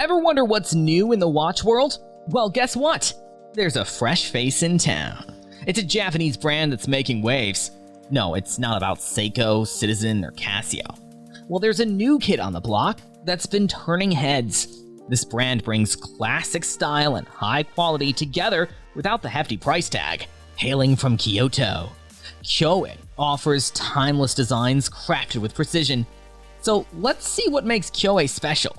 Ever wonder what's new in the watch world? Well, guess what? There's a fresh face in town. It's a Japanese brand that's making waves. No, it's not about Seiko, Citizen, or Casio. Well, there's a new kid on the block that's been turning heads. This brand brings classic style and high quality together without the hefty price tag. Hailing from Kyoto, Kuoe offers timeless designs crafted with precision. So let's see what makes Kuoe special.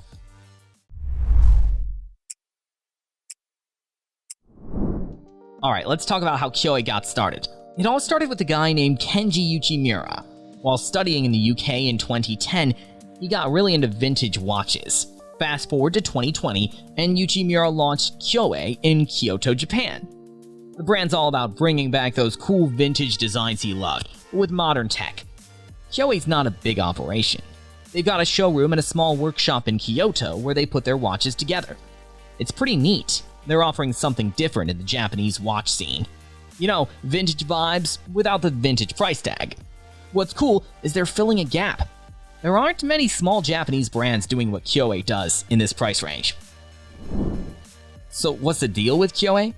Alright, let's talk about how Kuoe got started. It all started with a guy named Kenji Uchimura. While studying in the UK in 2010, he got really into vintage watches. Fast forward to 2020, and Uchimura launched Kuoe in Kyoto, Japan. The brand's all about bringing back those cool vintage designs he loved, but with modern tech. Kuoe's not a big operation. They've got a showroom and a small workshop in Kyoto where they put their watches together. It's pretty neat. They're offering something different in the Japanese watch scene. You know, vintage vibes without the vintage price tag. What's cool is they're filling a gap. There aren't many small Japanese brands doing what Kuoe does in this price range. So what's the deal with Kuoe?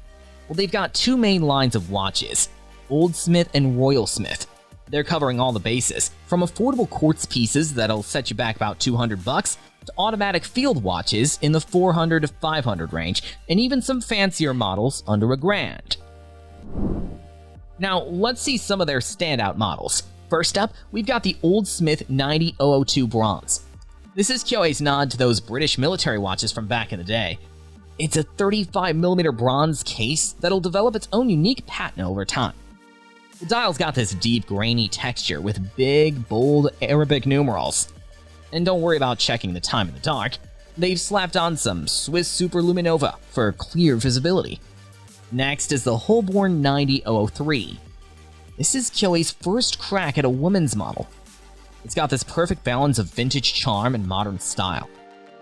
Well, they've got two main lines of watches, Old Smith and Royal Smith. They're covering all the bases, from affordable quartz pieces that'll set you back about $200 to automatic field watches in the $400 to $500 range, and even some fancier models under $1,000. Now, let's see some of their standout models. First up, we've got the Old Smith 90002 Bronze. This is Kuoe's nod to those British military watches from back in the day. It's a 35mm bronze case that'll develop its own unique patina over time. The dial's got this deep, grainy texture with big, bold Arabic numerals. And don't worry about checking the time in the dark. They've slapped on some Swiss Superluminova for clear visibility. Next is the Holborn 90003. This is Kuoe's first crack at a woman's model. It's got this perfect balance of vintage charm and modern style.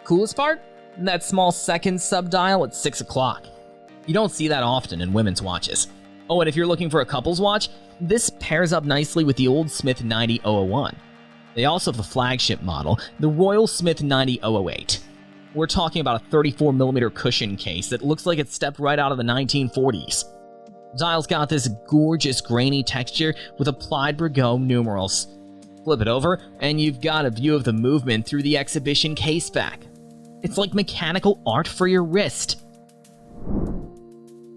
Coolest part? That small second sub-dial at 6 o'clock. You don't see that often in women's watches. Oh, and if you're looking for a couple's watch, this pairs up nicely with the Old Smith 90001. They also have the flagship model, the Royal Smith 90008. We're talking about a 34mm cushion case that looks like it stepped right out of the 1940s. The dial's got this gorgeous grainy texture with applied Burgo numerals. Flip it over, and you've got a view of the movement through the exhibition case back. It's like mechanical art for your wrist.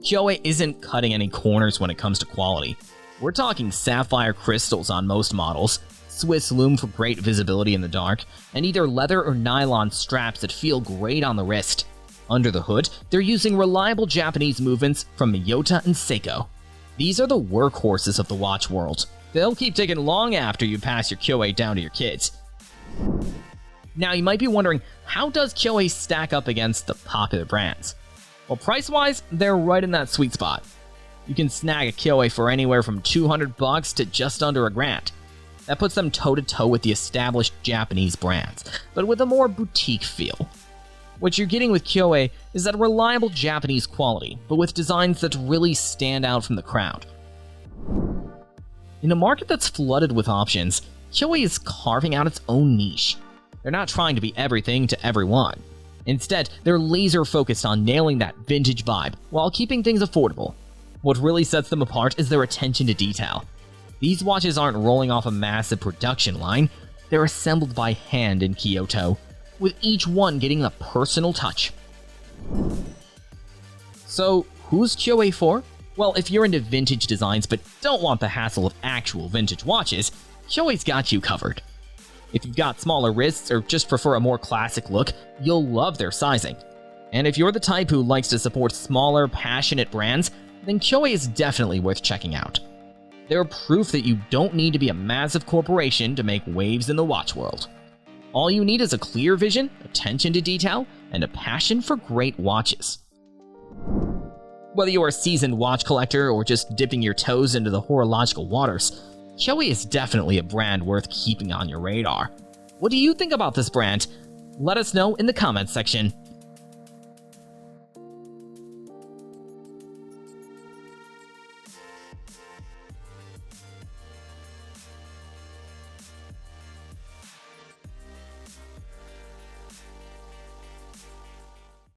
Kuoe isn't cutting any corners when it comes to quality. We're talking sapphire crystals on most models, Swiss loom for great visibility in the dark, and either leather or nylon straps that feel great on the wrist. Under the hood, they're using reliable Japanese movements from Miyota and Seiko. These are the workhorses of the watch world. They'll keep ticking long after you pass your Kuoe down to your kids. Now you might be wondering, how does Kuoe stack up against the popular brands? Well, price-wise, they're right in that sweet spot. You can snag a Kuoe for anywhere from $200 to just under $1,000. That puts them toe-to-toe with the established Japanese brands, but with a more boutique feel. What you're getting with Kuoe is that reliable Japanese quality, but with designs that really stand out from the crowd. In a market that's flooded with options, Kuoe is carving out its own niche. They're not trying to be everything to everyone. Instead, they're laser-focused on nailing that vintage vibe while keeping things affordable. What really sets them apart is their attention to detail. These watches aren't rolling off a massive production line, they're assembled by hand in Kyoto, with each one getting a personal touch. So, who's Kuoe for? Well, if you're into vintage designs but don't want the hassle of actual vintage watches, Kuoe's got you covered. If you've got smaller wrists or just prefer a more classic look, you'll love their sizing. And if you're the type who likes to support smaller, passionate brands, then Kuoe is definitely worth checking out. They're proof that you don't need to be a massive corporation to make waves in the watch world. All you need is a clear vision, attention to detail, and a passion for great watches. Whether you're a seasoned watch collector or just dipping your toes into the horological waters, Kuoe is definitely a brand worth keeping on your radar. What do you think about this brand? Let us know in the comments section.